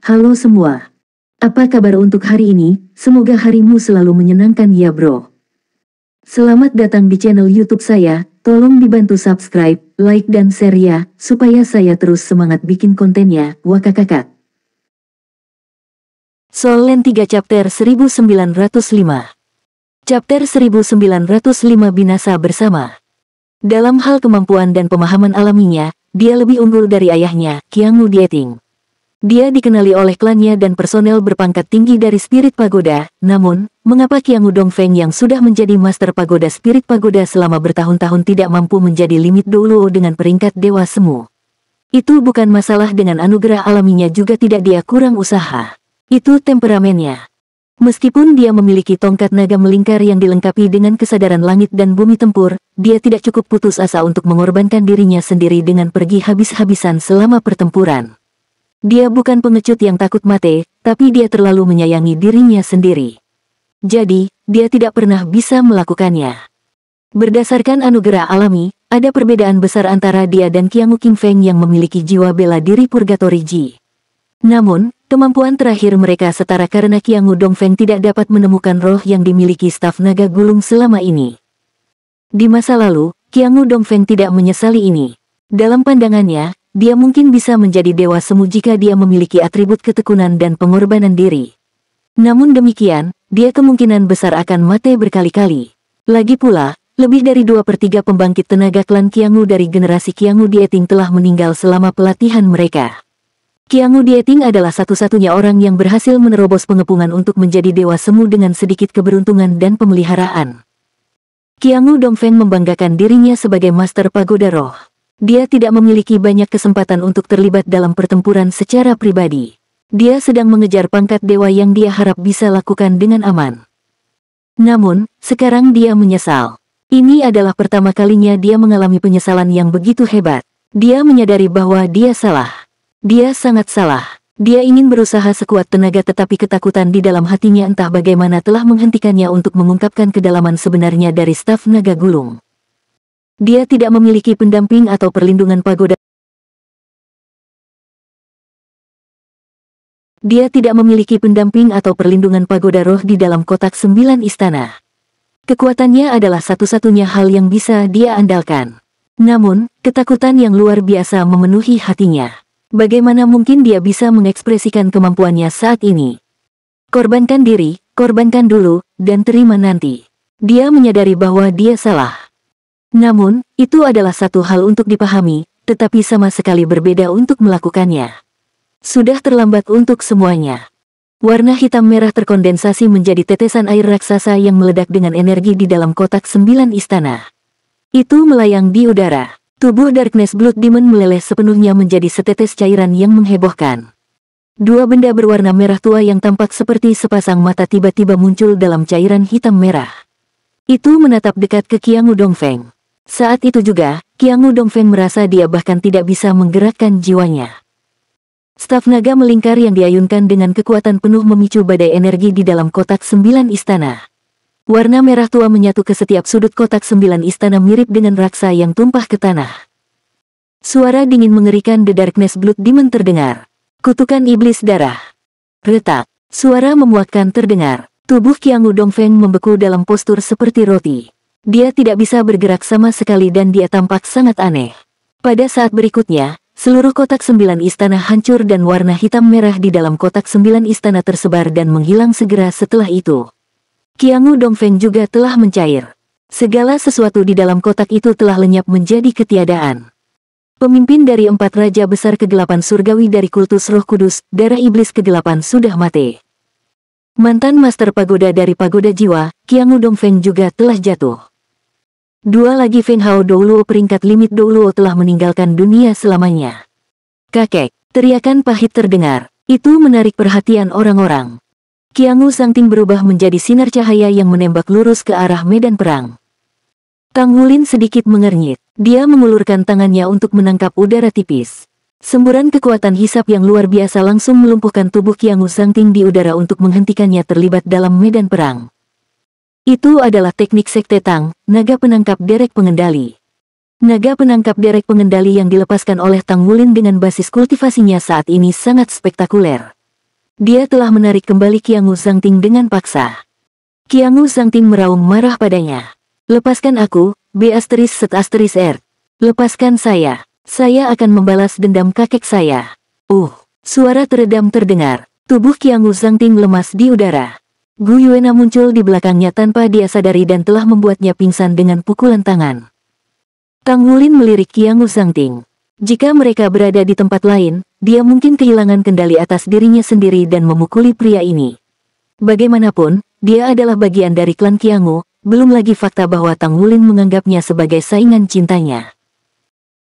Halo semua. Apa kabar untuk hari ini? Semoga harimu selalu menyenangkan ya bro. Selamat datang di channel YouTube saya. Tolong dibantu subscribe, like dan share ya, supaya saya terus semangat bikin kontennya. Wakakakak. Soul Land 3 Chapter 1905. Chapter 1905 Binasa Bersama. Dalam hal kemampuan dan pemahaman alaminya, dia lebih unggul dari ayahnya, Qiangu Dieting. Dia dikenali oleh klannya dan personel berpangkat tinggi dari Spirit Pagoda, namun, mengapa Qiangu Dongfeng yang sudah menjadi Master Pagoda Spirit Pagoda selama bertahun-tahun tidak mampu menjadi limit Doulo dengan peringkat Dewa Semu? Itu bukan masalah dengan anugerah alaminya juga tidak dia kurang usaha. Itu temperamennya. Meskipun dia memiliki tongkat naga melingkar yang dilengkapi dengan kesadaran langit dan bumi tempur, dia tidak cukup putus asa untuk mengorbankan dirinya sendiri dengan pergi habis-habisan selama pertempuran. Dia bukan pengecut yang takut mati, tapi dia terlalu menyayangi dirinya sendiri. Jadi, dia tidak pernah bisa melakukannya. Berdasarkan anugerah alami, ada perbedaan besar antara dia dan Qiangu Qingfeng yang memiliki jiwa bela diri Purgatory Ji. Namun, kemampuan terakhir mereka setara karena Qiangu Dongfeng tidak dapat menemukan roh yang dimiliki staf naga gulung selama ini. Di masa lalu, Qiangu Dongfeng tidak menyesali ini. Dalam pandangannya, dia mungkin bisa menjadi dewa semu jika dia memiliki atribut ketekunan dan pengorbanan diri. Namun demikian, dia kemungkinan besar akan mati berkali-kali. Lagi pula, lebih dari 2/3 pembangkit tenaga klan Qiangu dari generasi Qiangu Dieting telah meninggal selama pelatihan mereka. Qiangu Dieting adalah satu-satunya orang yang berhasil menerobos pengepungan untuk menjadi dewa semu dengan sedikit keberuntungan dan pemeliharaan. Qiangu Dongfeng membanggakan dirinya sebagai Master Pagoda Roh. Dia tidak memiliki banyak kesempatan untuk terlibat dalam pertempuran secara pribadi. Dia sedang mengejar pangkat dewa yang dia harap bisa lakukan dengan aman. Namun, sekarang dia menyesal. Ini adalah pertama kalinya dia mengalami penyesalan yang begitu hebat. Dia menyadari bahwa dia salah. Dia sangat salah. Dia ingin berusaha sekuat tenaga tetapi ketakutan di dalam hatinya entah bagaimana telah menghentikannya untuk mengungkapkan kedalaman sebenarnya dari staf naga gulung. Dia tidak memiliki pendamping atau perlindungan pagoda. Dia tidak memiliki pendamping atau perlindungan pagoda roh di dalam kotak 9 istana. Kekuatannya adalah satu-satunya hal yang bisa dia andalkan. Namun, ketakutan yang luar biasa memenuhi hatinya. Bagaimana mungkin dia bisa mengekspresikan kemampuannya saat ini? Korbankan diri, korbankan dulu, dan terima nanti. Dia menyadari bahwa dia salah. Namun, itu adalah satu hal untuk dipahami, tetapi sama sekali berbeda untuk melakukannya. Sudah terlambat untuk semuanya. Warna hitam merah terkondensasi menjadi tetesan air raksasa yang meledak dengan energi di dalam kotak 9 istana. Itu melayang di udara. Tubuh Darkness Blood Demon meleleh sepenuhnya menjadi setetes cairan yang menghebohkan. Dua benda berwarna merah tua yang tampak seperti sepasang mata tiba-tiba muncul dalam cairan hitam merah. Itu menatap dekat ke Qiangu Dongfeng. Saat itu juga, Qiangu Dongfeng merasa dia bahkan tidak bisa menggerakkan jiwanya. Staf naga melingkar yang diayunkan dengan kekuatan penuh memicu badai energi di dalam kotak 9 istana. Warna merah tua menyatu ke setiap sudut kotak 9 istana mirip dengan raksa yang tumpah ke tanah. Suara dingin mengerikan The Darkness Blood Demon terdengar. Kutukan iblis darah. Retak. Suara memuakkan terdengar. Tubuh Qiangu Dongfeng membeku dalam postur seperti roti. Dia tidak bisa bergerak sama sekali dan dia tampak sangat aneh. Pada saat berikutnya, seluruh kotak 9 istana hancur dan warna hitam merah di dalam kotak 9 istana tersebar dan menghilang segera setelah itu. Qiangu Dongfeng juga telah mencair. Segala sesuatu di dalam kotak itu telah lenyap menjadi ketiadaan. Pemimpin dari 4 raja besar kegelapan surgawi dari kultus Roh Kudus, darah iblis kegelapan sudah mati. Mantan Master Pagoda dari Pagoda Jiwa, Qiangu Dongfeng juga telah jatuh. Dua lagi Feng Hao Doulo peringkat limit Doulo telah meninggalkan dunia selamanya. Kakek, teriakan pahit terdengar. Itu menarik perhatian orang-orang. Qiangu Sangting berubah menjadi sinar cahaya yang menembak lurus ke arah medan perang. Tang Wulin sedikit mengernyit. Dia mengulurkan tangannya untuk menangkap udara tipis. Semburan kekuatan hisap yang luar biasa langsung melumpuhkan tubuh Qiangu Sangting di udara untuk menghentikannya terlibat dalam medan perang. Itu adalah teknik Sekte Tang, naga penangkap derek pengendali. Naga penangkap derek pengendali yang dilepaskan oleh Tang Wulin dengan basis kultivasinya saat ini sangat spektakuler. Dia telah menarik kembali Qiangu Zhangting dengan paksa. Qiangu Zhangting meraung marah padanya. Lepaskan aku, B***R. Lepaskan saya. Saya akan membalas dendam kakek saya. Suara teredam terdengar. Tubuh Qiangu Zhangting lemas di udara. Gu Yuena muncul di belakangnya tanpa dia sadari dan telah membuatnya pingsan dengan pukulan tangan. Tang Wulin melirik Qiangu Zhangting. Jika mereka berada di tempat lain, dia mungkin kehilangan kendali atas dirinya sendiri dan memukuli pria ini. Bagaimanapun, dia adalah bagian dari klan Qiangu, belum lagi fakta bahwa Tang Wulin menganggapnya sebagai saingan cintanya.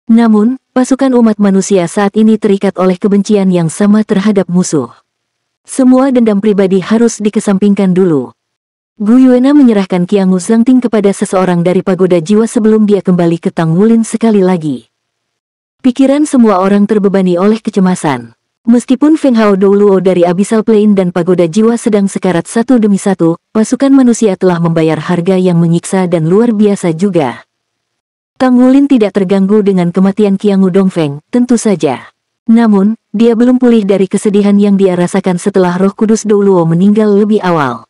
Namun, pasukan umat manusia saat ini terikat oleh kebencian yang sama terhadap musuh. Semua dendam pribadi harus dikesampingkan dulu. Gu Yuena menyerahkan Qiangu Zhangting kepada seseorang dari pagoda jiwa sebelum dia kembali ke Tang Wulin sekali lagi. Pikiran semua orang terbebani oleh kecemasan. Meskipun Feng Hao Douluo dari Abyssal Plane dan pagoda jiwa sedang sekarat satu demi satu, pasukan manusia telah membayar harga yang menyiksa dan luar biasa juga. Tang Wulin tidak terganggu dengan kematian Qiangu Dongfeng, tentu saja. Namun, dia belum pulih dari kesedihan yang dia rasakan setelah Roh Kudus Douluo meninggal lebih awal.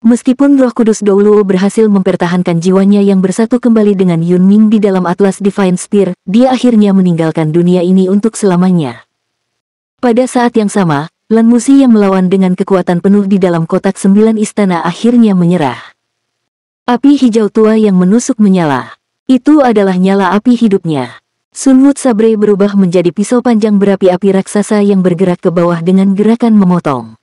Meskipun Roh Kudus Douluo berhasil mempertahankan jiwanya yang bersatu kembali dengan Yunming di dalam Atlas Divine Spear, dia akhirnya meninggalkan dunia ini untuk selamanya. Pada saat yang sama, Lan Musi yang melawan dengan kekuatan penuh di dalam kotak 9 istana akhirnya menyerah. Api hijau tua yang menusuk menyala. Itu adalah nyala api hidupnya. Sunwood Sabre berubah menjadi pisau panjang berapi-api raksasa yang bergerak ke bawah dengan gerakan memotong.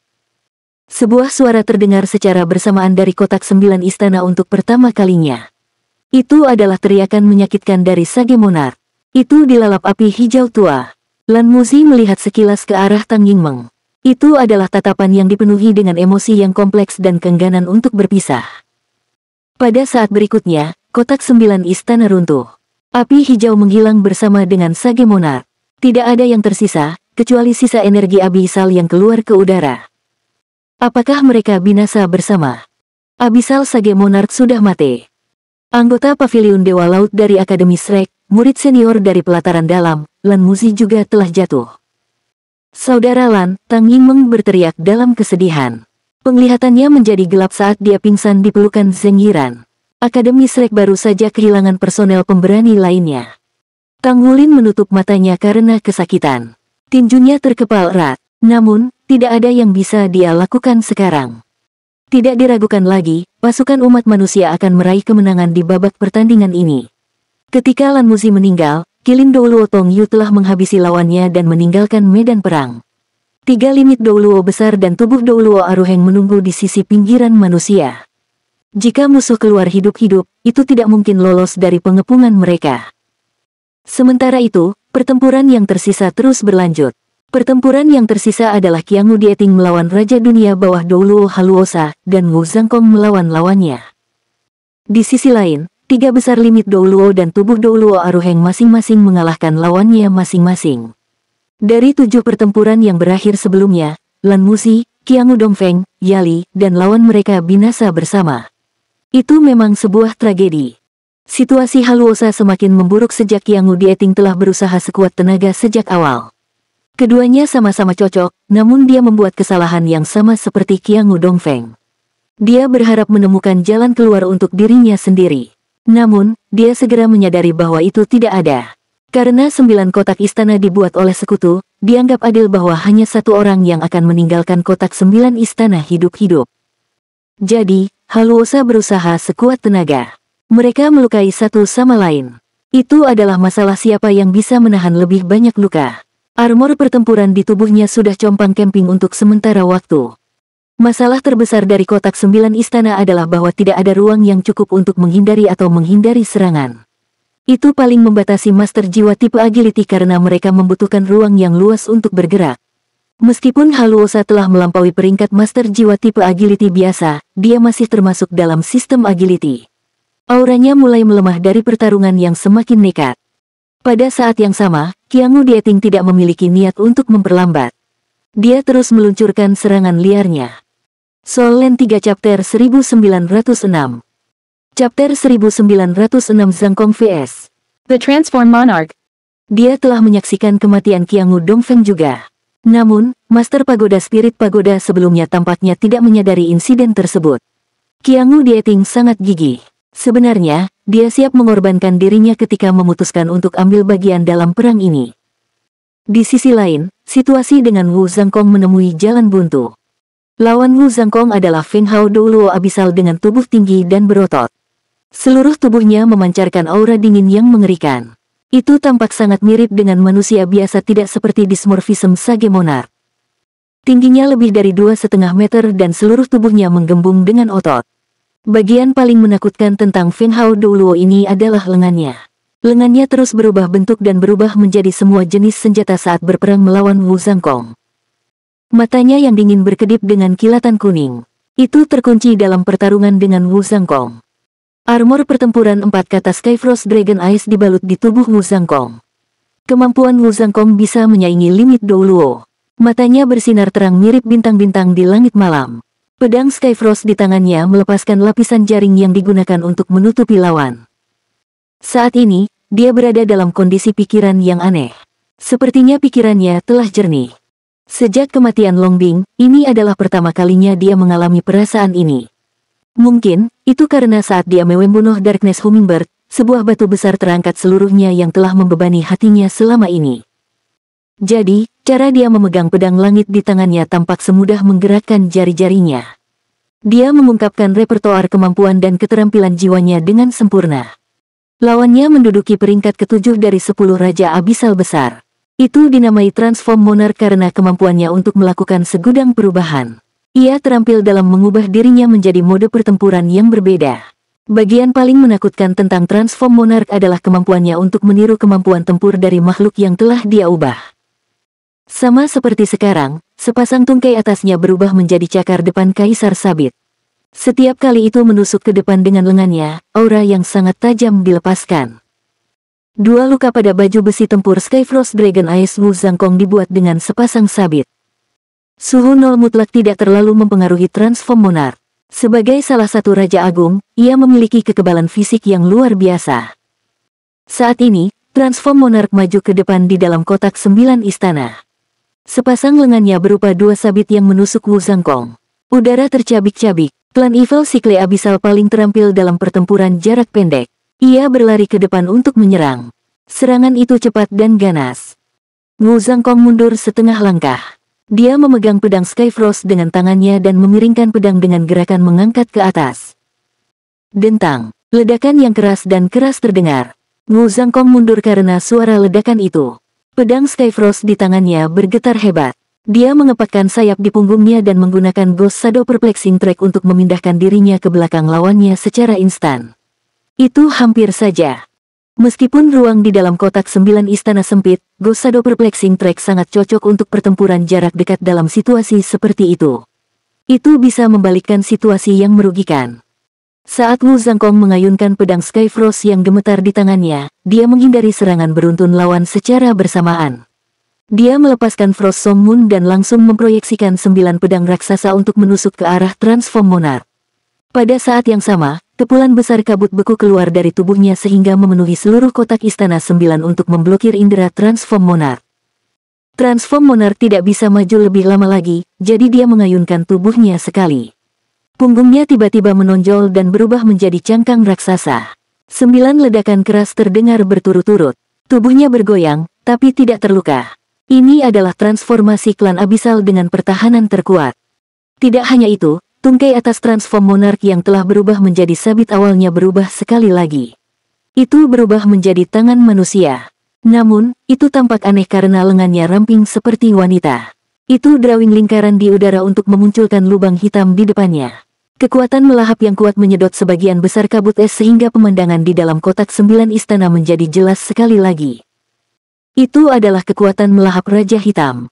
Sebuah suara terdengar secara bersamaan dari kotak 9 istana untuk pertama kalinya. Itu adalah teriakan menyakitkan dari Sage Monarch. Itu dilalap api hijau tua. Lan Musi melihat sekilas ke arah Tang Yingmeng. Itu adalah tatapan yang dipenuhi dengan emosi yang kompleks dan keengganan untuk berpisah. Pada saat berikutnya, kotak 9 istana runtuh. Api hijau menghilang bersama dengan Sage Monarch. Tidak ada yang tersisa, kecuali sisa energi Abyssal yang keluar ke udara. Apakah mereka binasa bersama? Abyssal Sage Monarch sudah mati. Anggota Paviliun Dewa Laut dari Akademi Shrek, murid senior dari Pelataran Dalam, Lan Musi juga telah jatuh. Saudara Lan, Tang Yingmeng berteriak dalam kesedihan. Penglihatannya menjadi gelap saat dia pingsan di pelukan Zheng Yiran. Akademi Shrek baru saja kehilangan personel pemberani lainnya. Tang Wulin menutup matanya karena kesakitan. Tinjunya terkepal erat, namun, tidak ada yang bisa dia lakukan sekarang. Tidak diragukan lagi, pasukan umat manusia akan meraih kemenangan di babak pertandingan ini. Ketika Lan Musi meninggal, Qilin Douluo Tong Yu telah menghabisi lawannya dan meninggalkan medan perang. 3 limit Douluo besar dan tubuh Douluo Aruheng menunggu di sisi pinggiran manusia. Jika musuh keluar hidup-hidup, itu tidak mungkin lolos dari pengepungan mereka. Sementara itu, pertempuran yang tersisa terus berlanjut. Pertempuran yang tersisa adalah Qiangu Dieting melawan Raja Dunia Bawah Douluo Haluosa, dan Wu Zhangkong melawan lawannya. Di sisi lain, 3 besar limit Douluo dan tubuh Douluo Aruheng masing-masing mengalahkan lawannya masing-masing. Dari 7 pertempuran yang berakhir sebelumnya, Lan Musi, Qiangu Dongfeng, Yali, dan lawan mereka binasa bersama. Itu memang sebuah tragedi. Situasi Haluosa semakin memburuk sejak Qiangu Dieting telah berusaha sekuat tenaga sejak awal. Keduanya sama-sama cocok, namun dia membuat kesalahan yang sama seperti Qiangu Dongfeng. Dia berharap menemukan jalan keluar untuk dirinya sendiri. Namun, dia segera menyadari bahwa itu tidak ada. Karena 9 kotak istana dibuat oleh sekutu, dianggap adil bahwa hanya satu orang yang akan meninggalkan kotak 9 istana hidup-hidup. Jadi, Haluosa berusaha sekuat tenaga. Mereka melukai satu sama lain. Itu adalah masalah siapa yang bisa menahan lebih banyak luka. Armor pertempuran di tubuhnya sudah compang camping untuk sementara waktu. Masalah terbesar dari kotak 9 istana adalah bahwa tidak ada ruang yang cukup untuk menghindari atau menghindari serangan. Itu paling membatasi master jiwa tipe agility karena mereka membutuhkan ruang yang luas untuk bergerak. Meskipun Haluosa telah melampaui peringkat master jiwa tipe agility biasa, dia masih termasuk dalam sistem agility. Auranya mulai melemah dari pertarungan yang semakin nekat. Pada saat yang sama, Qiangu Dieting tidak memiliki niat untuk memperlambat. Dia terus meluncurkan serangan liarnya. Soul Land 3 Chapter 1906. Chapter 1906 Zhangkong vs. The Transform Monarch. Dia telah menyaksikan kematian Qiangu Dongfeng juga. Namun, Master Pagoda Spirit Pagoda sebelumnya tampaknya tidak menyadari insiden tersebut. Qiangu Dieting sangat gigih. Sebenarnya, dia siap mengorbankan dirinya ketika memutuskan untuk ambil bagian dalam perang ini. Di sisi lain, situasi dengan Wu Zhangkong menemui jalan buntu. Lawan Wu Zhangkong adalah Feng Hao Douluo abisal dengan tubuh tinggi dan berotot. Seluruh tubuhnya memancarkan aura dingin yang mengerikan. Itu tampak sangat mirip dengan manusia biasa, tidak seperti dimorfisme Sage Monarch. Tingginya lebih dari 2,5 meter dan seluruh tubuhnya menggembung dengan otot. Bagian paling menakutkan tentang Feng Hao Douluo ini adalah lengannya. Lengannya terus berubah bentuk dan berubah menjadi semua jenis senjata saat berperang melawan Wu Zhangkong. Matanya yang dingin berkedip dengan kilatan kuning. Itu terkunci dalam pertarungan dengan Wu Zhangkong. Armor pertempuran 4 kata Skyfrost Dragon Eyes dibalut di tubuh Wu Zhangkong. Kemampuan Wu Zhangkong bisa menyaingi limit Douluo. Matanya bersinar terang mirip bintang-bintang di langit malam. Pedang Skyfrost di tangannya melepaskan lapisan jaring yang digunakan untuk menutupi lawan. Saat ini, dia berada dalam kondisi pikiran yang aneh. Sepertinya pikirannya telah jernih. Sejak kematian Long Bing, ini adalah pertama kalinya dia mengalami perasaan ini. Mungkin, itu karena saat dia membunuh Darkness Hummingbird, sebuah batu besar terangkat seluruhnya yang telah membebani hatinya selama ini. Jadi, cara dia memegang pedang langit di tangannya tampak semudah menggerakkan jari-jarinya. Dia mengungkapkan repertoar kemampuan dan keterampilan jiwanya dengan sempurna. Lawannya menduduki peringkat ke-7 dari 10 Raja Abisal besar. Itu dinamai Transform Monarch karena kemampuannya untuk melakukan segudang perubahan. Ia terampil dalam mengubah dirinya menjadi mode pertempuran yang berbeda. Bagian paling menakutkan tentang Transform Monarch adalah kemampuannya untuk meniru kemampuan tempur dari makhluk yang telah dia ubah. Sama seperti sekarang, sepasang tungkai atasnya berubah menjadi cakar depan Kaisar Sabit. Setiap kali itu menusuk ke depan dengan lengannya, aura yang sangat tajam dilepaskan. Dua luka pada baju besi tempur Skyfrost Dragon Eyes Wu Zhangkong dibuat dengan sepasang sabit. Suhu nol mutlak tidak terlalu mempengaruhi Transform Monarch. Sebagai salah satu Raja Agung, ia memiliki kekebalan fisik yang luar biasa. Saat ini, Transform Monarch maju ke depan di dalam kotak 9 istana. Sepasang lengannya berupa 2 sabit yang menusuk Wu Zhangkong. Udara tercabik-cabik. Klan Evil Sikle Abisal paling terampil dalam pertempuran jarak pendek. Ia berlari ke depan untuk menyerang. Serangan itu cepat dan ganas. Wu Zhangkong mundur setengah langkah. Dia memegang pedang Skyfrost dengan tangannya dan memiringkan pedang dengan gerakan mengangkat ke atas. Dentang, ledakan yang keras dan keras terdengar. Wu Zhangkong mundur karena suara ledakan itu. Pedang Skyfrost di tangannya bergetar hebat. Dia mengepakkan sayap di punggungnya dan menggunakan Ghost Shadow Perplexing Track untuk memindahkan dirinya ke belakang lawannya secara instan. Itu hampir saja. Meskipun ruang di dalam kotak 9 istana sempit, Ghost Shadow Perplexing Track sangat cocok untuk pertempuran jarak dekat dalam situasi seperti itu. Itu bisa membalikkan situasi yang merugikan. Saat Wu Zhangkong mengayunkan pedang Skyfrost yang gemetar di tangannya, dia menghindari serangan beruntun lawan secara bersamaan. Dia melepaskan Frost Song Moon dan langsung memproyeksikan 9 pedang raksasa untuk menusuk ke arah Transform Monarch. Pada saat yang sama, kepulan besar kabut beku keluar dari tubuhnya sehingga memenuhi seluruh kotak istana 9 untuk memblokir indera Transform Monarch. Transform Monarch tidak bisa maju lebih lama lagi, jadi dia mengayunkan tubuhnya sekali. Punggungnya tiba-tiba menonjol dan berubah menjadi cangkang raksasa. 9 ledakan keras terdengar berturut-turut. Tubuhnya bergoyang, tapi tidak terluka. Ini adalah transformasi klan Abisal dengan pertahanan terkuat. Tidak hanya itu, tungkai atas Transform Monarch yang telah berubah menjadi sabit awalnya berubah sekali lagi. Itu berubah menjadi tangan manusia. Namun, itu tampak aneh karena lengannya ramping seperti wanita. Itu drawing lingkaran di udara untuk memunculkan lubang hitam di depannya. Kekuatan melahap yang kuat menyedot sebagian besar kabut es sehingga pemandangan di dalam kotak 9 istana menjadi jelas sekali lagi. Itu adalah kekuatan melahap Raja Hitam.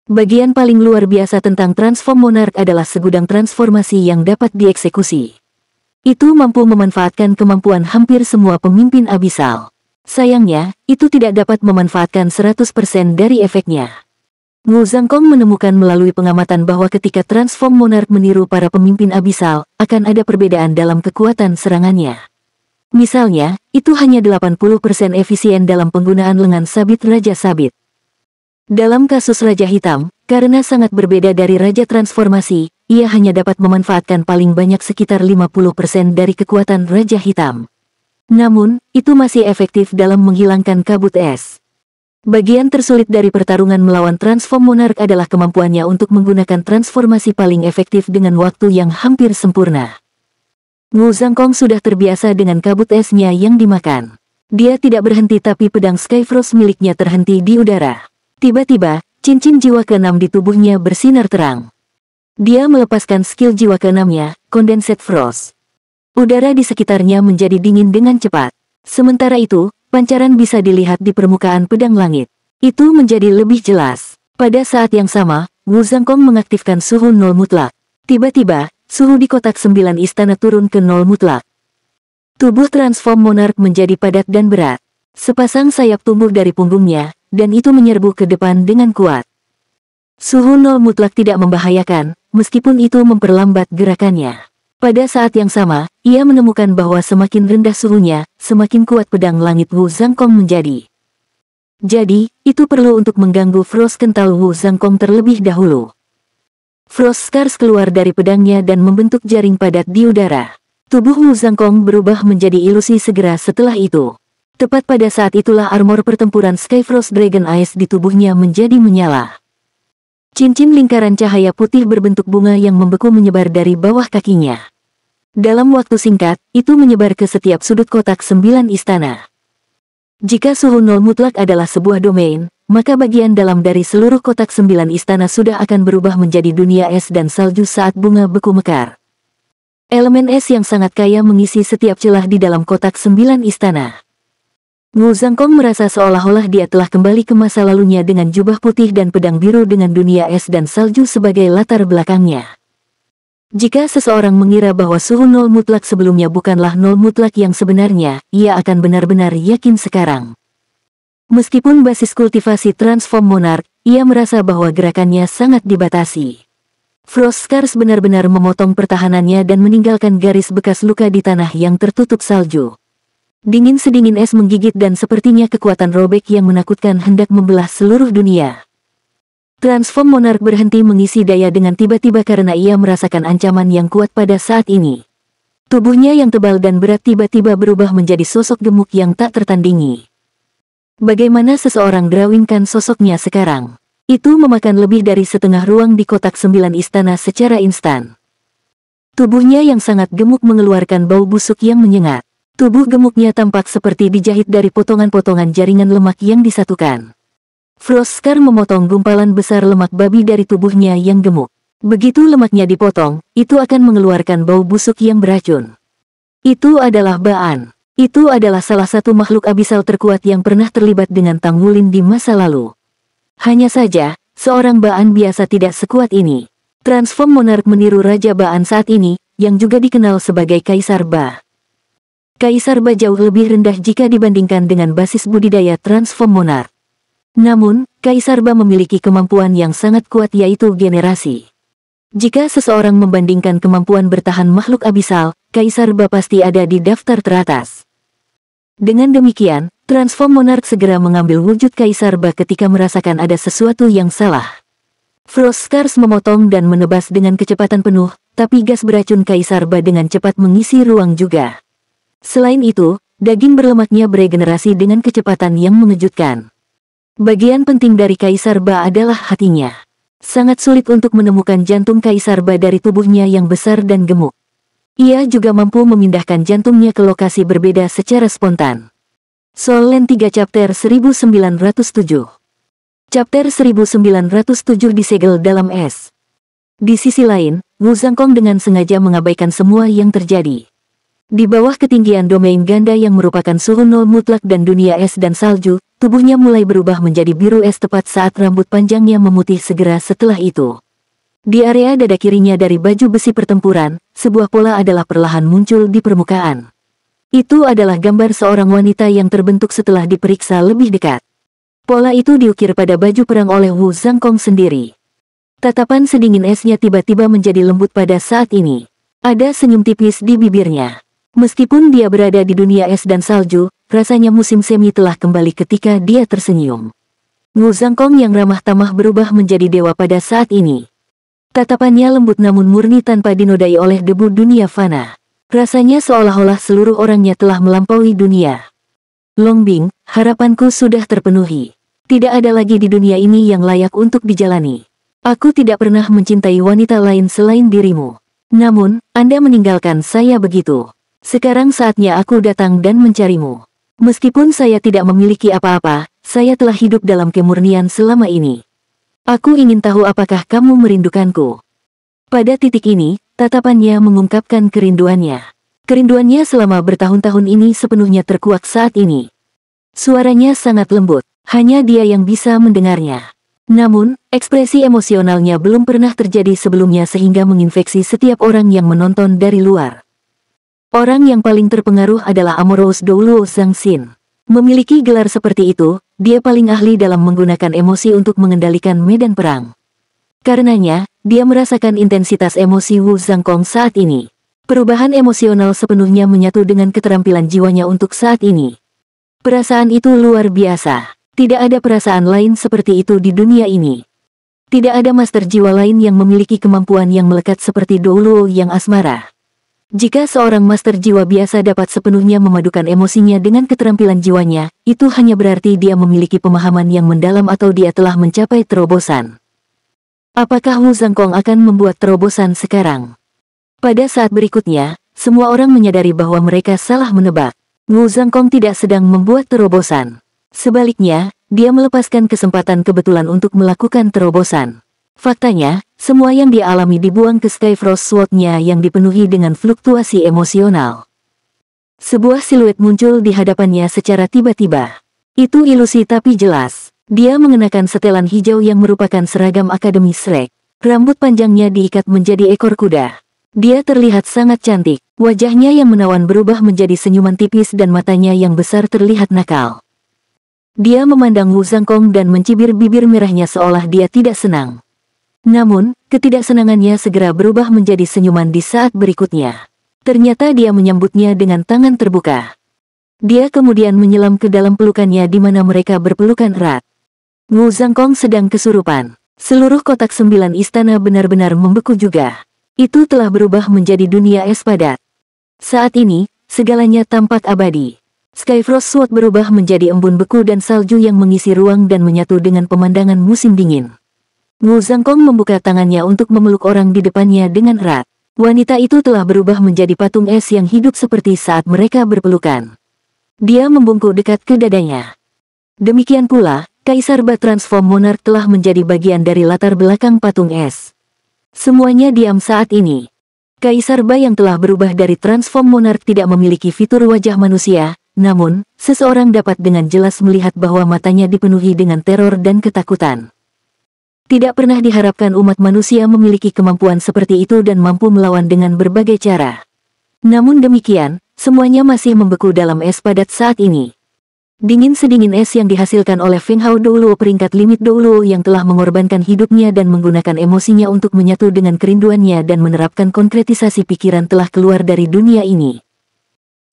Bagian paling luar biasa tentang Transform Monarch adalah segudang transformasi yang dapat dieksekusi. Itu mampu memanfaatkan kemampuan hampir semua pemimpin Abisal. Sayangnya, itu tidak dapat memanfaatkan 100% dari efeknya. Wu Zhangkong menemukan melalui pengamatan bahwa ketika Transform Monarch meniru para pemimpin Abisal, akan ada perbedaan dalam kekuatan serangannya. Misalnya, itu hanya 80% efisien dalam penggunaan lengan sabit Raja Sabit. Dalam kasus Raja Hitam, karena sangat berbeda dari Raja Transformasi, ia hanya dapat memanfaatkan paling banyak sekitar 50% dari kekuatan Raja Hitam. Namun, itu masih efektif dalam menghilangkan kabut es. Bagian tersulit dari pertarungan melawan Transform Monarch adalah kemampuannya untuk menggunakan transformasi paling efektif dengan waktu yang hampir sempurna. Wu Zhangkong sudah terbiasa dengan kabut esnya yang dimakan. Dia tidak berhenti tapi pedang Skyfrost miliknya terhenti di udara. Tiba-tiba, cincin jiwa ke-6 di tubuhnya bersinar terang. Dia melepaskan skill jiwa ke-6-nya, Condensed Frost. Udara di sekitarnya menjadi dingin dengan cepat. Sementara itu, pancaran bisa dilihat di permukaan pedang langit. Itu menjadi lebih jelas. Pada saat yang sama, Wu Zhangkong mengaktifkan suhu 0 mutlak. Tiba-tiba, suhu di kotak 9 istana turun ke 0 mutlak. Tubuh Transform Monarch menjadi padat dan berat. Sepasang sayap tumbuh dari punggungnya, dan itu menyerbu ke depan dengan kuat. Suhu 0 mutlak tidak membahayakan, meskipun itu memperlambat gerakannya. Pada saat yang sama, ia menemukan bahwa semakin rendah suhunya, semakin kuat pedang langit Wu Zhangkong menjadi. Jadi, itu perlu untuk mengganggu Frost kental Wu Zhangkong terlebih dahulu. Frost Scars keluar dari pedangnya dan membentuk jaring padat di udara. Tubuh Wu Zhangkong berubah menjadi ilusi segera setelah itu. Tepat pada saat itulah armor pertempuran Skyfrost Dragon Eyes di tubuhnya menjadi menyala. Cincin lingkaran cahaya putih berbentuk bunga yang membeku menyebar dari bawah kakinya. Dalam waktu singkat, itu menyebar ke setiap sudut kotak 9 istana. Jika suhu 0 mutlak adalah sebuah domain, maka bagian dalam dari seluruh kotak 9 istana sudah akan berubah menjadi dunia es dan salju saat bunga beku mekar. Elemen es yang sangat kaya mengisi setiap celah di dalam kotak 9 istana. Wu Zhangkong merasa seolah-olah dia telah kembali ke masa lalunya dengan jubah putih dan pedang biru dengan dunia es dan salju sebagai latar belakangnya. Jika seseorang mengira bahwa suhu 0 mutlak sebelumnya bukanlah 0 mutlak yang sebenarnya, ia akan benar-benar yakin sekarang. Meskipun basis kultivasi Transform Monarch, ia merasa bahwa gerakannya sangat dibatasi. Frost Scars benar-benar memotong pertahanannya dan meninggalkan garis bekas luka di tanah yang tertutup salju. Dingin sedingin es menggigit dan sepertinya kekuatan robek yang menakutkan hendak membelah seluruh dunia. Transform Monarch berhenti mengisi daya dengan tiba-tiba karena ia merasakan ancaman yang kuat pada saat ini. Tubuhnya yang tebal dan berat tiba-tiba berubah menjadi sosok gemuk yang tak tertandingi. Bagaimana seseorang drawingkan sosoknya sekarang? Itu memakan lebih dari setengah ruang di kotak 9 istana secara instan. Tubuhnya yang sangat gemuk mengeluarkan bau busuk yang menyengat. Tubuh gemuknya tampak seperti dijahit dari potongan-potongan jaringan lemak yang disatukan. Frost Scar memotong gumpalan besar lemak babi dari tubuhnya yang gemuk. Begitu lemaknya dipotong, itu akan mengeluarkan bau busuk yang beracun. Itu adalah Baan. Itu adalah salah satu makhluk abisal terkuat yang pernah terlibat dengan Tang Wulin di masa lalu. Hanya saja, seorang Baan biasa tidak sekuat ini. Transform Monarch meniru Raja Baan saat ini, yang juga dikenal sebagai Kaisar Ba. Kaisar Ba jauh lebih rendah jika dibandingkan dengan basis budidaya Transform Monarch. Namun, Kaisar Ba memiliki kemampuan yang sangat kuat yaitu generasi. Jika seseorang membandingkan kemampuan bertahan makhluk abisal, Kaisar Ba pasti ada di daftar teratas. Dengan demikian, Transform Monarch segera mengambil wujud Kaisar Ba ketika merasakan ada sesuatu yang salah. Frost Scars memotong dan menebas dengan kecepatan penuh, tapi gas beracun Kaisar Ba dengan cepat mengisi ruang juga. Selain itu, daging berlemaknya beregenerasi dengan kecepatan yang mengejutkan. Bagian penting dari Kaisar Ba adalah hatinya. Sangat sulit untuk menemukan jantung Kaisar Ba dari tubuhnya yang besar dan gemuk. Ia juga mampu memindahkan jantungnya ke lokasi berbeda secara spontan. Soul Land 3 Chapter 1907. Chapter 1907 disegel dalam es. Di sisi lain, Wu Zhangkong dengan sengaja mengabaikan semua yang terjadi. Di bawah ketinggian domain ganda yang merupakan suhu 0 mutlak dan dunia es dan salju, tubuhnya mulai berubah menjadi biru es tepat saat rambut panjangnya memutih segera setelah itu. Di area dada kirinya dari baju besi pertempuran, sebuah pola adalah perlahan muncul di permukaan. Itu adalah gambar seorang wanita yang terbentuk setelah diperiksa lebih dekat. Pola itu diukir pada baju perang oleh Wu Zhangkong sendiri. Tatapan sedingin esnya tiba-tiba menjadi lembut pada saat ini. Ada senyum tipis di bibirnya. Meskipun dia berada di dunia es dan salju, rasanya musim semi telah kembali ketika dia tersenyum. Wu Zhangkong yang ramah tamah berubah menjadi dewa pada saat ini. Tatapannya lembut namun murni tanpa dinodai oleh debu dunia fana. Rasanya seolah-olah seluruh orangnya telah melampaui dunia. Longbing, harapanku sudah terpenuhi. Tidak ada lagi di dunia ini yang layak untuk dijalani. Aku tidak pernah mencintai wanita lain selain dirimu. Namun, Anda meninggalkan saya begitu. Sekarang saatnya aku datang dan mencarimu. Meskipun saya tidak memiliki apa-apa, saya telah hidup dalam kemurnian selama ini. Aku ingin tahu apakah kamu merindukanku. Pada titik ini, tatapannya mengungkapkan kerinduannya. Kerinduannya selama bertahun-tahun ini sepenuhnya terkuak saat ini. Suaranya sangat lembut, hanya dia yang bisa mendengarnya. Namun, ekspresi emosionalnya belum pernah terjadi sebelumnya sehingga menginfeksi setiap orang yang menonton dari luar. Orang yang paling terpengaruh adalah Amorous Douluo Zhangxin. Memiliki gelar seperti itu, dia paling ahli dalam menggunakan emosi untuk mengendalikan medan perang. Karenanya, dia merasakan intensitas emosi Wu Zhangkong saat ini. Perubahan emosional sepenuhnya menyatu dengan keterampilan jiwanya untuk saat ini. Perasaan itu luar biasa. Tidak ada perasaan lain seperti itu di dunia ini. Tidak ada master jiwa lain yang memiliki kemampuan yang melekat seperti Douluo yang asmara. Jika seorang master jiwa biasa dapat sepenuhnya memadukan emosinya dengan keterampilan jiwanya, itu hanya berarti dia memiliki pemahaman yang mendalam atau dia telah mencapai terobosan. Apakah Wu Zhangkong akan membuat terobosan sekarang? Pada saat berikutnya, semua orang menyadari bahwa mereka salah menebak. Wu Zhangkong tidak sedang membuat terobosan. Sebaliknya, dia melepaskan kesempatan kebetulan untuk melakukan terobosan. Faktanya, semua yang dia alami dibuang ke Skyfrost Sword-nya yang dipenuhi dengan fluktuasi emosional. Sebuah siluet muncul di hadapannya secara tiba-tiba. Itu ilusi tapi jelas. Dia mengenakan setelan hijau yang merupakan seragam Akademi Shrek. Rambut panjangnya diikat menjadi ekor kuda. Dia terlihat sangat cantik. Wajahnya yang menawan berubah menjadi senyuman tipis dan matanya yang besar terlihat nakal. Dia memandang Wu Zhangkong dan mencibir bibir merahnya seolah dia tidak senang. Namun, ketidaksenangannya segera berubah menjadi senyuman di saat berikutnya. Ternyata dia menyambutnya dengan tangan terbuka. Dia kemudian menyelam ke dalam pelukannya di mana mereka berpelukan erat. Wu Zhangkong sedang kesurupan. Seluruh kotak 9 istana benar-benar membeku juga. Itu telah berubah menjadi dunia es padat. Saat ini, segalanya tampak abadi. Skyfrost Sword berubah menjadi embun beku dan salju yang mengisi ruang dan menyatu dengan pemandangan musim dingin. Wu Zhangkong membuka tangannya untuk memeluk orang di depannya dengan erat. Wanita itu telah berubah menjadi patung es yang hidup seperti saat mereka berpelukan. Dia membungkuk dekat ke dadanya. Demikian pula, Kaisar Ba Transform Monarch telah menjadi bagian dari latar belakang patung es. Semuanya diam saat ini. Kaisar Ba yang telah berubah dari Transform Monarch tidak memiliki fitur wajah manusia. Namun, seseorang dapat dengan jelas melihat bahwa matanya dipenuhi dengan teror dan ketakutan. Tidak pernah diharapkan umat manusia memiliki kemampuan seperti itu dan mampu melawan dengan berbagai cara. Namun demikian, semuanya masih membeku dalam es padat saat ini. Dingin sedingin es yang dihasilkan oleh Feng Hao Douluo peringkat limit Douluo yang telah mengorbankan hidupnya dan menggunakan emosinya untuk menyatu dengan kerinduannya dan menerapkan konkretisasi pikiran telah keluar dari dunia ini.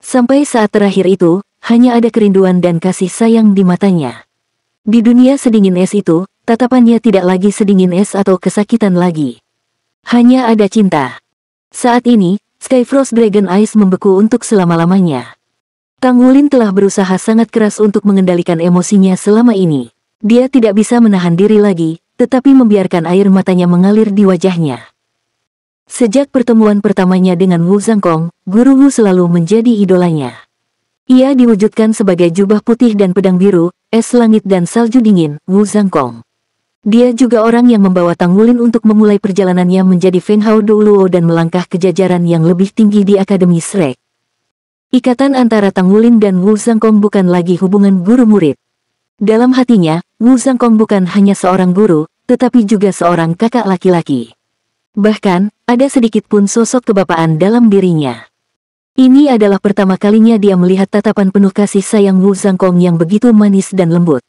Sampai saat terakhir itu, hanya ada kerinduan dan kasih sayang di matanya. Di dunia sedingin es itu, tatapannya tidak lagi sedingin es atau kesakitan lagi. Hanya ada cinta. Saat ini, Skyfrost Dragon Eyes membeku untuk selama-lamanya. Tang Wulin telah berusaha sangat keras untuk mengendalikan emosinya selama ini. Dia tidak bisa menahan diri lagi, tetapi membiarkan air matanya mengalir di wajahnya. Sejak pertemuan pertamanya dengan Wu Zhangkong, Guru Wu selalu menjadi idolanya. Ia diwujudkan sebagai jubah putih dan pedang biru, es langit dan salju dingin, Wu Zhangkong. Dia juga orang yang membawa Tang Wulin untuk memulai perjalanannya menjadi Feng Hao Douluo dan melangkah ke jajaran yang lebih tinggi di Akademi Shrek. Ikatan antara Tang Wulin dan Wu Zhangkong bukan lagi hubungan guru-murid. Dalam hatinya, Wu Zhangkong bukan hanya seorang guru, tetapi juga seorang kakak laki-laki. Bahkan, ada sedikit pun sosok kebapaan dalam dirinya. Ini adalah pertama kalinya dia melihat tatapan penuh kasih sayang Wu Zhangkong yang begitu manis dan lembut.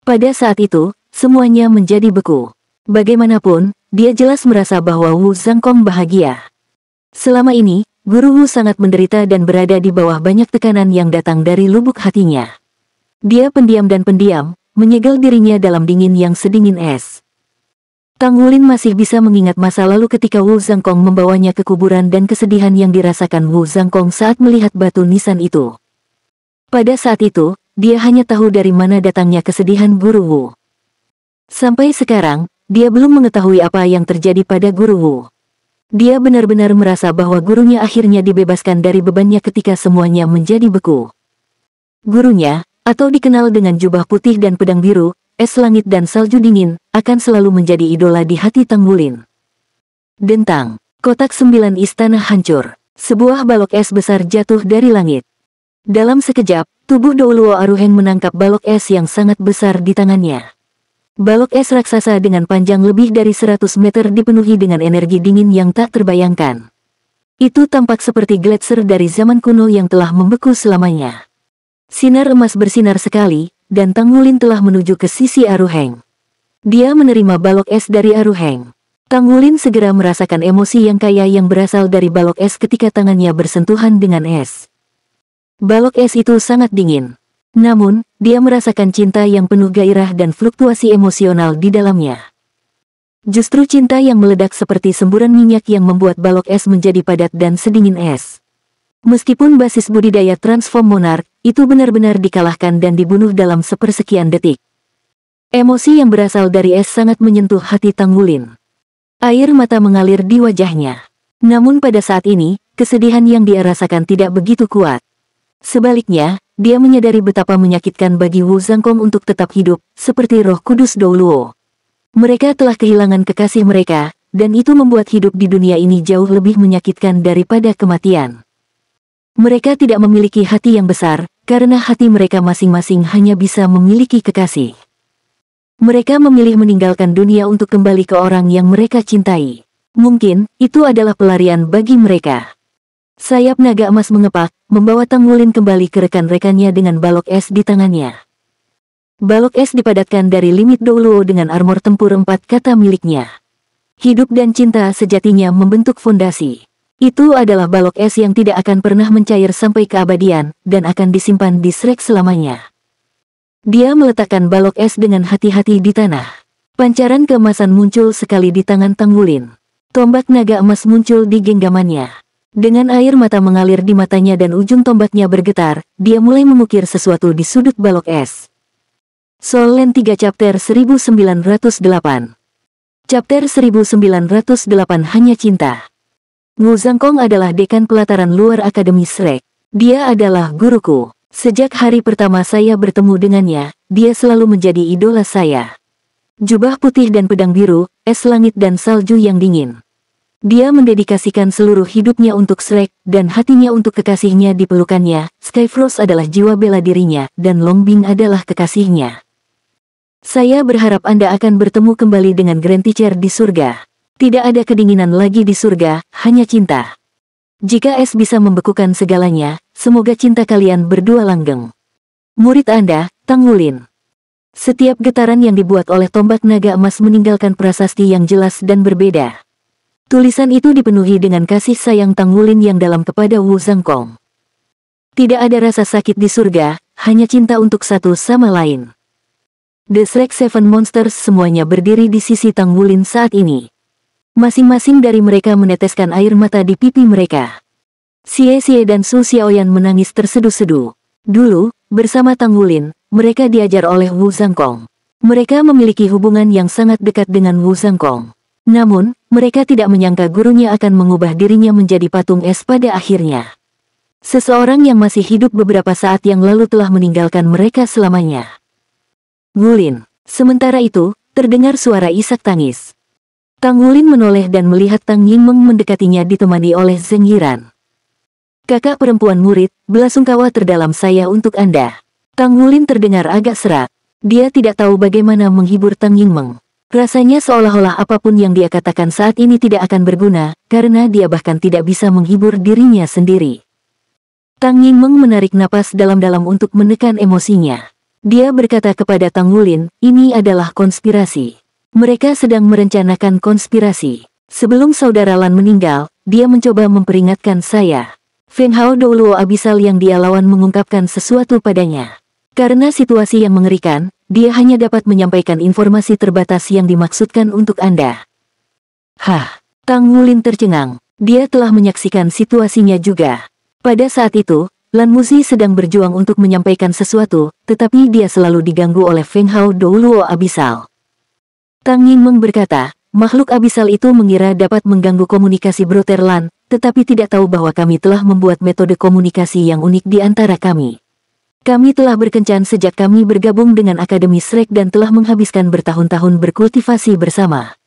Pada saat itu, semuanya menjadi beku. Bagaimanapun, dia jelas merasa bahwa Wu Zhangkong bahagia. Selama ini, Guru Wu sangat menderita dan berada di bawah banyak tekanan yang datang dari lubuk hatinya. Dia pendiam dan pendiam, menyegel dirinya dalam dingin yang sedingin es. Tang Wulin masih bisa mengingat masa lalu ketika Wu Zhangkong membawanya ke kuburan dan kesedihan yang dirasakan Wu Zhangkong saat melihat batu nisan itu. Pada saat itu, dia hanya tahu dari mana datangnya kesedihan Guru Wu. Sampai sekarang, dia belum mengetahui apa yang terjadi pada Guru Wu. Dia benar-benar merasa bahwa gurunya akhirnya dibebaskan dari bebannya ketika semuanya menjadi beku. Gurunya, atau dikenal dengan jubah putih dan pedang biru, es langit dan salju dingin, akan selalu menjadi idola di hati Tang Wulin. Dentang, kotak 9 istana hancur. Sebuah balok es besar jatuh dari langit. Dalam sekejap, tubuh Douluo Aruheng menangkap balok es yang sangat besar di tangannya. Balok es raksasa dengan panjang lebih dari 100 meter dipenuhi dengan energi dingin yang tak terbayangkan. Itu tampak seperti gletser dari zaman kuno yang telah membeku selamanya. Sinar emas bersinar sekali, dan Tang Wulin telah menuju ke sisi Aruheng. Dia menerima balok es dari Aruheng. Tang Wulin segera merasakan emosi yang kaya yang berasal dari balok es ketika tangannya bersentuhan dengan es. Balok es itu sangat dingin. Namun, dia merasakan cinta yang penuh gairah dan fluktuasi emosional di dalamnya. Justru cinta yang meledak seperti semburan minyak yang membuat balok es menjadi padat dan sedingin es. Meskipun basis budidaya transform monark, itu benar-benar dikalahkan dan dibunuh dalam sepersekian detik. Emosi yang berasal dari es sangat menyentuh hati Tang Wulin. Air mata mengalir di wajahnya. Namun pada saat ini, kesedihan yang dia rasakan tidak begitu kuat. Sebaliknya, dia menyadari betapa menyakitkan bagi Wu Zhangkong untuk tetap hidup, seperti roh kudus Douluo. Mereka telah kehilangan kekasih mereka, dan itu membuat hidup di dunia ini jauh lebih menyakitkan daripada kematian. Mereka tidak memiliki hati yang besar, karena hati mereka masing-masing hanya bisa memiliki kekasih. Mereka memilih meninggalkan dunia untuk kembali ke orang yang mereka cintai. Mungkin, itu adalah pelarian bagi mereka. Sayap naga emas mengepak, membawa Tang Wulin kembali ke rekan-rekannya dengan balok es di tangannya. Balok es dipadatkan dari limit Douluo dengan armor tempur 4 kata miliknya. Hidup dan cinta sejatinya membentuk fondasi. Itu adalah balok es yang tidak akan pernah mencair sampai keabadian, dan akan disimpan di Shrek selamanya. Dia meletakkan balok es dengan hati-hati di tanah. Pancaran keemasan muncul sekali di tangan Tang Wulin. Tombak naga emas muncul di genggamannya. Dengan air mata mengalir di matanya dan ujung tombaknya bergetar, dia mulai mengukir sesuatu di sudut balok es. Soul Land 3 Chapter 1908. Chapter 1908 Hanya Cinta. Wu Zhangkong adalah dekan pelataran luar Akademi Shrek. Dia adalah guruku. Sejak hari pertama saya bertemu dengannya, dia selalu menjadi idola saya. Jubah putih dan pedang biru, es langit dan salju yang dingin. Dia mendedikasikan seluruh hidupnya untuk Shrek, dan hatinya untuk kekasihnya di pelukannya. Skyfrost adalah jiwa bela dirinya, dan Longbing adalah kekasihnya. Saya berharap Anda akan bertemu kembali dengan Grand Teacher di surga. Tidak ada kedinginan lagi di surga, hanya cinta. Jika es bisa membekukan segalanya, semoga cinta kalian berdua langgeng. Murid Anda, Tang Wulin. Setiap getaran yang dibuat oleh tombak naga emas meninggalkan prasasti yang jelas dan berbeda. Tulisan itu dipenuhi dengan kasih sayang Tang Wulin yang dalam kepada Wu Zhangkong. Tidak ada rasa sakit di surga, hanya cinta untuk satu sama lain. The Shrek Seven Monsters semuanya berdiri di sisi Tang Wulin saat ini. Masing-masing dari mereka meneteskan air mata di pipi mereka. Xie Xie dan Su Xiaoyan menangis terseduh-seduh. Dulu, bersama Tang Wulin, mereka diajar oleh Wu Zhangkong. Mereka memiliki hubungan yang sangat dekat dengan Wu Zhangkong. Namun, mereka tidak menyangka gurunya akan mengubah dirinya menjadi patung es pada akhirnya. Seseorang yang masih hidup beberapa saat yang lalu telah meninggalkan mereka selamanya. Wulin. Sementara itu, terdengar suara isak tangis. Tang Wulin menoleh dan melihat Tang Yingmeng mendekatinya ditemani oleh Zheng Yiran. Kakak perempuan murid, belasungkawa terdalam saya untuk Anda. Tang Wulin terdengar agak serak. Dia tidak tahu bagaimana menghibur Tang Yingmeng. Rasanya seolah-olah apapun yang dia katakan saat ini tidak akan berguna, karena dia bahkan tidak bisa menghibur dirinya sendiri. Tang Yingmeng menarik napas dalam-dalam untuk menekan emosinya. Dia berkata kepada Tang Wulin, ini adalah konspirasi. Mereka sedang merencanakan konspirasi. Sebelum saudara Lan meninggal, dia mencoba memperingatkan saya. Feng Hao Douluo Abisal yang dia lawan mengungkapkan sesuatu padanya. Karena situasi yang mengerikan, dia hanya dapat menyampaikan informasi terbatas yang dimaksudkan untuk Anda. Hah, Tang Wulin tercengang. Dia telah menyaksikan situasinya juga. Pada saat itu, Lan Muzi sedang berjuang untuk menyampaikan sesuatu, tetapi dia selalu diganggu oleh Feng Hao Douluo Abisal. Tang Yingmeng berkata, makhluk abisal itu mengira dapat mengganggu komunikasi Brother Lan, tetapi tidak tahu bahwa kami telah membuat metode komunikasi yang unik di antara kami. Kami telah berkencan sejak kami bergabung dengan Akademi Shrek dan telah menghabiskan bertahun-tahun berkultivasi bersama.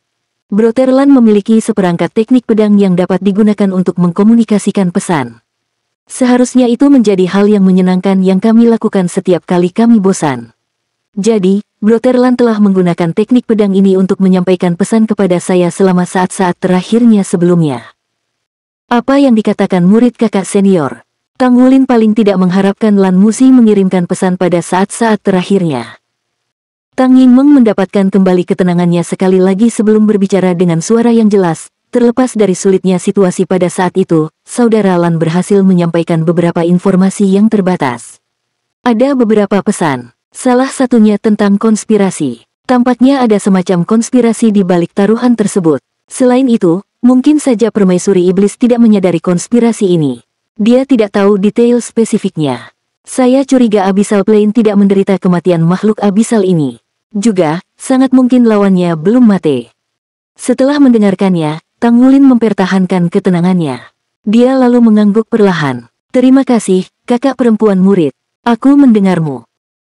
Brother Lan memiliki seperangkat teknik pedang yang dapat digunakan untuk mengkomunikasikan pesan. Seharusnya itu menjadi hal yang menyenangkan yang kami lakukan setiap kali kami bosan. Jadi, Brother Lan telah menggunakan teknik pedang ini untuk menyampaikan pesan kepada saya selama saat-saat terakhirnya sebelumnya. Apa yang dikatakan murid kakak senior? Tang Wulin paling tidak mengharapkan Lan Muzi mengirimkan pesan pada saat-saat terakhirnya. Tang Yingmeng mendapatkan kembali ketenangannya sekali lagi sebelum berbicara dengan suara yang jelas. Terlepas dari sulitnya situasi pada saat itu, saudara Lan berhasil menyampaikan beberapa informasi yang terbatas. Ada beberapa pesan, salah satunya tentang konspirasi. Tampaknya ada semacam konspirasi di balik taruhan tersebut. Selain itu, mungkin saja permaisuri iblis tidak menyadari konspirasi ini. Dia tidak tahu detail spesifiknya. Saya curiga Abyssal Plane tidak menderita kematian makhluk Abyssal ini. Juga, sangat mungkin lawannya belum mati. Setelah mendengarkannya, Tang Wulin mempertahankan ketenangannya. Dia lalu mengangguk perlahan. Terima kasih, kakak perempuan murid. Aku mendengarmu.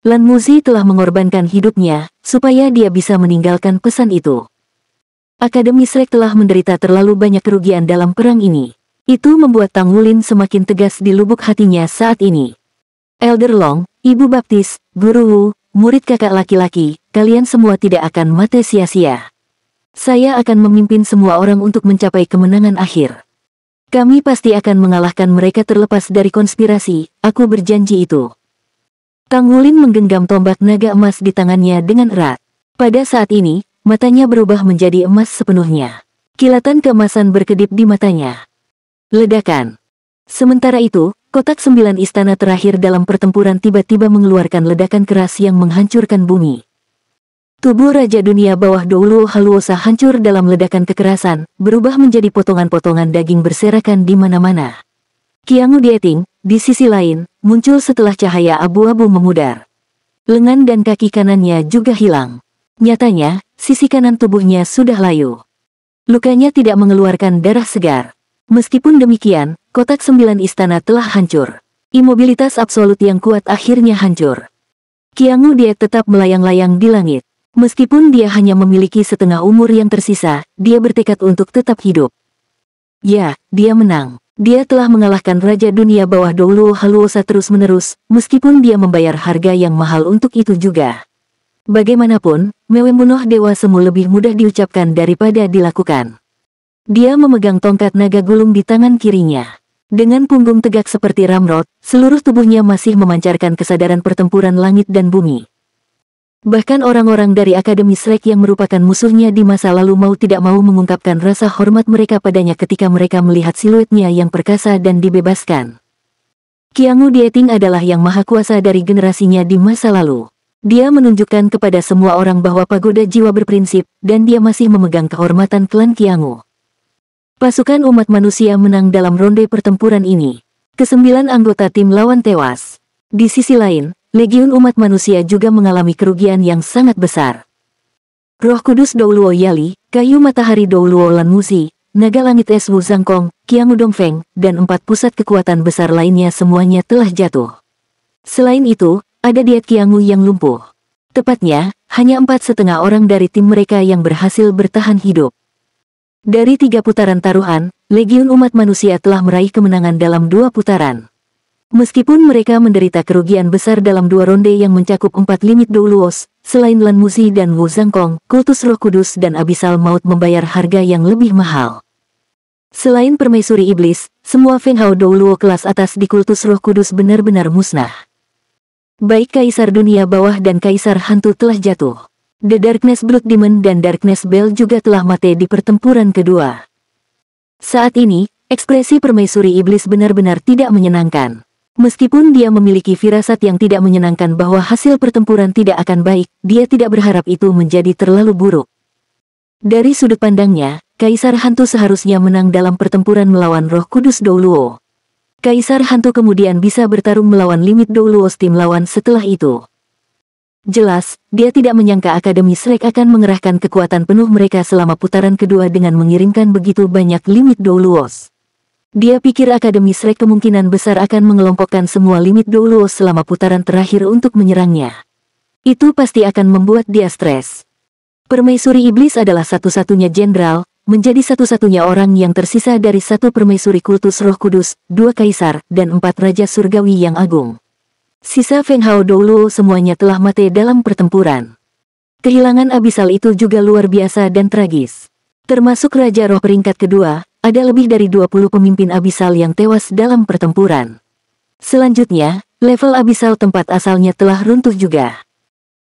Lan Muzi telah mengorbankan hidupnya, supaya dia bisa meninggalkan pesan itu. Akademi Shrek telah menderita terlalu banyak kerugian dalam perang ini. Itu membuat Tang Wulin semakin tegas di lubuk hatinya saat ini. Elder Long, Ibu Baptis, Guru Wu, murid kakak laki-laki, kalian semua tidak akan mati sia-sia. Saya akan memimpin semua orang untuk mencapai kemenangan akhir. Kami pasti akan mengalahkan mereka terlepas dari konspirasi, aku berjanji itu. Tang Wulin menggenggam tombak naga emas di tangannya dengan erat. Pada saat ini, matanya berubah menjadi emas sepenuhnya. Kilatan keemasan berkedip di matanya. Ledakan. Sementara itu, kotak 9 istana terakhir dalam pertempuran tiba-tiba mengeluarkan ledakan keras yang menghancurkan bumi. Tubuh Raja Dunia Bawah Douluo Haluosa hancur dalam ledakan kekerasan, berubah menjadi potongan-potongan daging berserakan di mana-mana. Qiangu Dieting, di sisi lain, muncul setelah cahaya abu-abu memudar. Lengan dan kaki kanannya juga hilang. Nyatanya, sisi kanan tubuhnya sudah layu. Lukanya tidak mengeluarkan darah segar. Meskipun demikian, kotak 9 istana telah hancur. Imobilitas absolut yang kuat akhirnya hancur. Qiangu Die tetap melayang-layang di langit. Meskipun dia hanya memiliki setengah umur yang tersisa, dia bertekad untuk tetap hidup. Ya, dia menang. Dia telah mengalahkan Raja Dunia Bawah Douluo Haluosa terus-menerus, meskipun dia membayar harga yang mahal untuk itu juga. Bagaimanapun, membunuh Dewa Semu lebih mudah diucapkan daripada dilakukan. Dia memegang tongkat naga gulung di tangan kirinya. Dengan punggung tegak seperti ramrod, seluruh tubuhnya masih memancarkan kesadaran pertempuran langit dan bumi. Bahkan orang-orang dari Akademi Shrek yang merupakan musuhnya di masa lalu mau tidak mau mengungkapkan rasa hormat mereka padanya ketika mereka melihat siluetnya yang perkasa dan dibebaskan. Qiangu Dieting adalah yang maha kuasa dari generasinya di masa lalu. Dia menunjukkan kepada semua orang bahwa pagoda jiwa berprinsip, dan dia masih memegang kehormatan klan Qiangu. Pasukan umat manusia menang dalam ronde pertempuran ini. Ke-9 anggota tim lawan tewas. Di sisi lain, Legiun umat manusia juga mengalami kerugian yang sangat besar. Roh Kudus Douluo Yali, Kayu Matahari Douluo Lan Muzi, Naga Langit Es Wu Zhangkong, Qiangu Dongfeng, dan 4 pusat kekuatan besar lainnya semuanya telah jatuh. Selain itu, ada Diet Qiangu yang lumpuh. Tepatnya, hanya 4,5 orang dari tim mereka yang berhasil bertahan hidup. Dari 3 putaran taruhan, Legiun umat manusia telah meraih kemenangan dalam 2 putaran. Meskipun mereka menderita kerugian besar dalam 2 ronde yang mencakup 4 limit Douluos, selain Lan Muzi dan Wu Zhangkong, Kultus Roh Kudus dan Abyssal Maut membayar harga yang lebih mahal. Selain permaisuri iblis, semua Feng Hao Douluo kelas atas di Kultus Roh Kudus benar-benar musnah. Baik Kaisar Dunia Bawah dan Kaisar Hantu telah jatuh. The Darkness Blood Demon dan Darkness Bell juga telah mati di pertempuran kedua. Saat ini, ekspresi permaisuri iblis benar-benar tidak menyenangkan. Meskipun dia memiliki firasat yang tidak menyenangkan bahwa hasil pertempuran tidak akan baik, dia tidak berharap itu menjadi terlalu buruk. Dari sudut pandangnya, Kaisar Hantu seharusnya menang dalam pertempuran melawan Roh Kudus Douluo. Kaisar Hantu kemudian bisa bertarung melawan limit Douluo's tim lawan setelah itu. Jelas, dia tidak menyangka Akademi Shrek akan mengerahkan kekuatan penuh mereka selama putaran kedua dengan mengirimkan begitu banyak limit Douluos. Dia pikir Akademi Shrek kemungkinan besar akan mengelompokkan semua limit Douluos selama putaran terakhir untuk menyerangnya. Itu pasti akan membuat dia stres. Permaisuri Iblis adalah satu-satunya jenderal, menjadi satu-satunya orang yang tersisa dari satu permaisuri kultus Roh Kudus, 2 kaisar, dan 4 raja surgawi yang agung. Sisa Feng Hao Douluo semuanya telah mati dalam pertempuran. Kehilangan abisal itu juga luar biasa dan tragis. Termasuk Raja Roh peringkat kedua, ada lebih dari 20 pemimpin abisal yang tewas dalam pertempuran. Selanjutnya, level abisal tempat asalnya telah runtuh juga.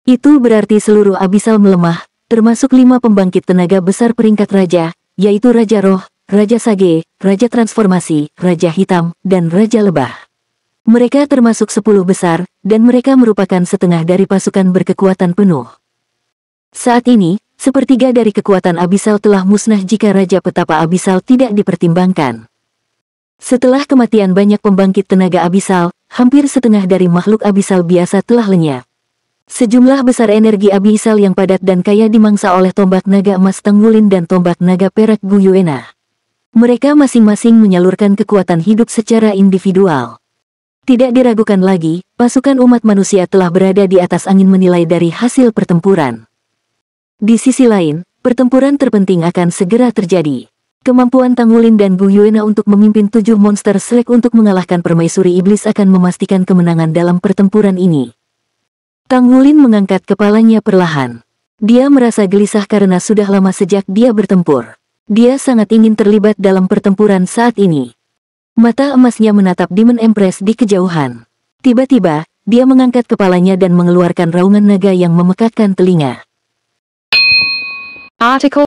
Itu berarti seluruh abisal melemah, termasuk 5 pembangkit tenaga besar peringkat raja, yaitu Raja Roh, Raja Sage, Raja Transformasi, Raja Hitam, dan Raja Lebah. Mereka termasuk 10 besar, dan mereka merupakan setengah dari pasukan berkekuatan penuh. Saat ini, sepertiga dari kekuatan abisal telah musnah jika Raja Petapa Abisal tidak dipertimbangkan. Setelah kematian banyak pembangkit tenaga abisal, hampir setengah dari makhluk abisal biasa telah lenyap. Sejumlah besar energi abisal yang padat dan kaya dimangsa oleh tombak naga emas Tanggulin dan tombak naga perak Guyuena. Mereka masing-masing menyalurkan kekuatan hidup secara individual. Tidak diragukan lagi, pasukan umat manusia telah berada di atas angin menilai dari hasil pertempuran. Di sisi lain, pertempuran terpenting akan segera terjadi. Kemampuan Tanggulin dan Guyuena untuk memimpin 7 monster Shrek untuk mengalahkan permaisuri iblis akan memastikan kemenangan dalam pertempuran ini. Tanggulin mengangkat kepalanya perlahan. Dia merasa gelisah karena sudah lama sejak dia bertempur. Dia sangat ingin terlibat dalam pertempuran saat ini. Mata emasnya menatap Demon Empress di kejauhan. Tiba-tiba, dia mengangkat kepalanya dan mengeluarkan raungan naga yang memekakkan telinga. Article